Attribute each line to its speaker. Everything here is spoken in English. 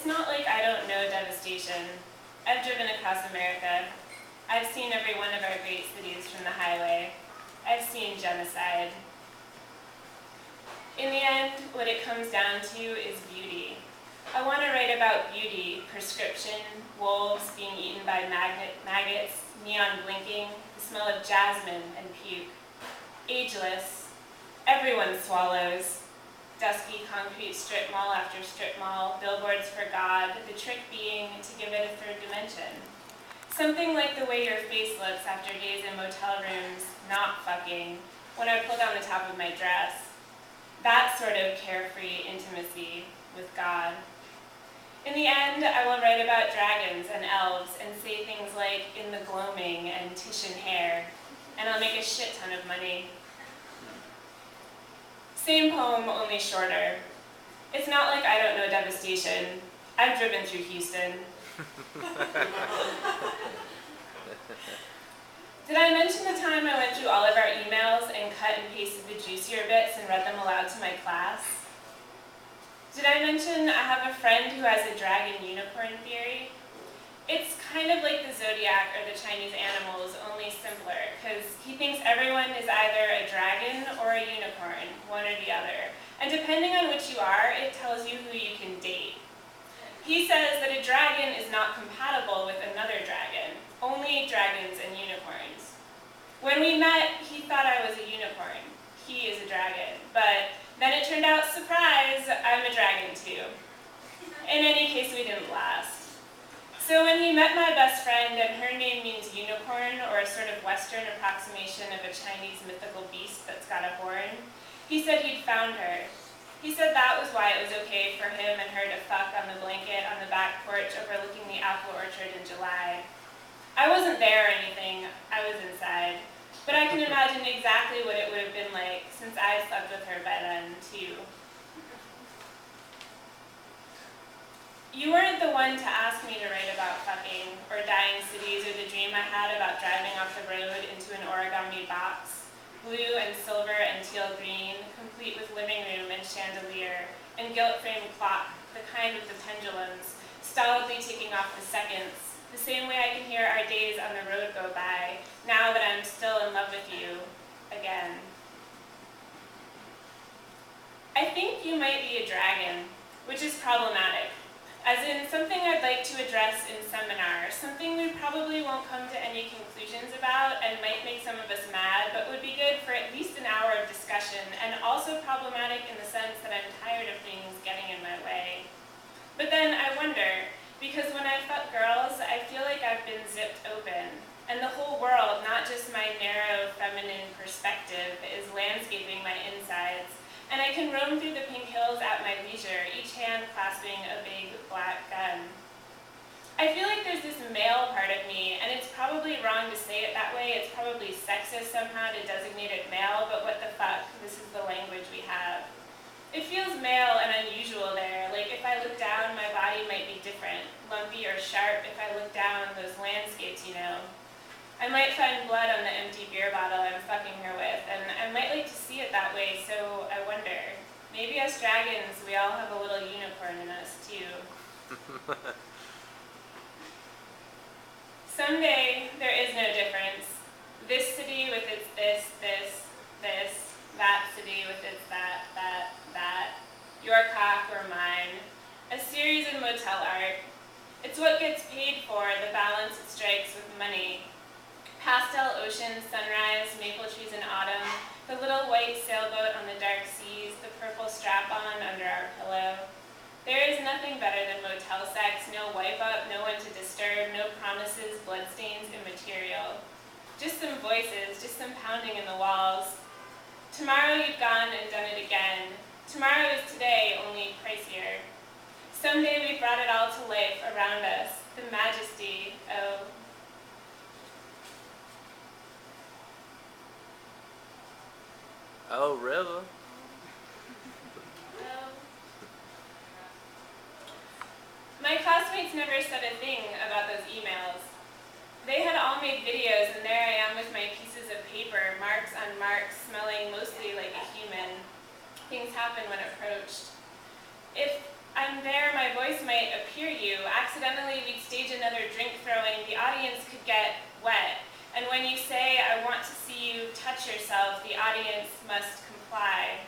Speaker 1: It's not like I don't know devastation. I've driven across America. I've seen every one of our great cities from the highway. I've seen genocide. In the end, what it comes down to is beauty. I want to write about beauty, prescription, wolves being eaten by maggots, neon blinking, the smell of jasmine and puke. Ageless. Everyone swallows. Dusky concrete strip mall after strip mall, billboards for God, the trick being to give it a third dimension. Something like the way your face looks after days in motel rooms, not fucking, when I pull down the top of my dress. That sort of carefree intimacy with God. In the end, I will write about dragons and elves and say things like in the gloaming and Titian hair, and I'll make a shit ton of money. Same poem, only shorter. It's not like I don't know devastation. I've driven through Houston. Did I mention the time I went through all of our emails and cut and pasted the juicier bits and read them aloud to my class? Did I mention I have a friend who has a dragon unicorn theory? It's kind of like the zodiac or the Chinese animals, only simpler, because he thinks everyone is either a dragon or a unicorn, one or the other. And depending on which you are, it tells you who you can date. He says that a dragon is not compatible with another dragon, only dragons and unicorns. When we met, he thought I was a unicorn. He is a dragon. But then it turned out, surprise, I'm a dragon too. In any case, we didn't last. So when he met my best friend, and her name means unicorn, or a sort of Western approximation of a Chinese mythical beast that's got a horn, he said he'd found her. He said that was why it was okay for him and her to fuck on the blanket on the back porch overlooking the apple orchard in July. I wasn't there or anything, I was inside. But I can imagine exactly what it would have been like, since I slept with her by then, too. You weren't the one to ask me to write about fucking, or dying cities, or the dream I had about driving off the road into an origami box, blue and silver and teal green, complete with living room and chandelier, and gilt-framed clock, the kind with the pendulums, stolidly ticking off the seconds, the same way I can hear our days on the road go by, now that I'm still in love with you, again. I think you might be a dragon, which is problematic. As in, something I'd like to address in seminar, something we probably won't come to any conclusions about and might make some of us mad, but would be good for at least an hour of discussion, and also problematic in the sense that I'm tired of things getting in my way. But then I wonder, because when I fuck girls, I feel like I've been zipped open, and the whole world, not just my narrow feminine perspective, is landscaping my insides. And I can roam through the pink hills at my leisure, each hand clasping a big black gun. I feel like there's this male part of me, and it's probably wrong to say it that way, it's probably sexist somehow to designate it male, but what the fuck, this is the language we have. It feels male and unusual there, like if I look down, my body might be different, lumpy or sharp if I look down those landscapes, you know. I might find blood on the empty beer bottle I'm fucking her with, and I might like to see it that way, so I wonder. Maybe as dragons, we all have a little unicorn in us, too. Someday, there is no difference. This city with its this, that city with its that, your cock or mine. A series of motel art. It's what gets paid for, the balance it strikes with money. Pastel ocean, sunrise, maple trees in autumn, the little white sailboat on the dark seas, the purple strap-on under our pillow. There is nothing better than motel sex, no wipe-up, no one to disturb, no promises, bloodstains, immaterial. Just some voices, just some pounding in the walls. Tomorrow you've gone and done it again. Tomorrow is today, only pricier. Someday we brought it all to life around us, the majesty, oh.
Speaker 2: Oh, river.
Speaker 1: My classmates never said a thing about those emails. They had all made videos, and there I am with my pieces of paper, marks on marks, smelling mostly like a human. Things happen when approached. If I'm there, my voice might appear you. Accidentally, we'd stage another drink throwing. The audience could get wet. And when you say, I want to see you touch yourself, the audience must comply.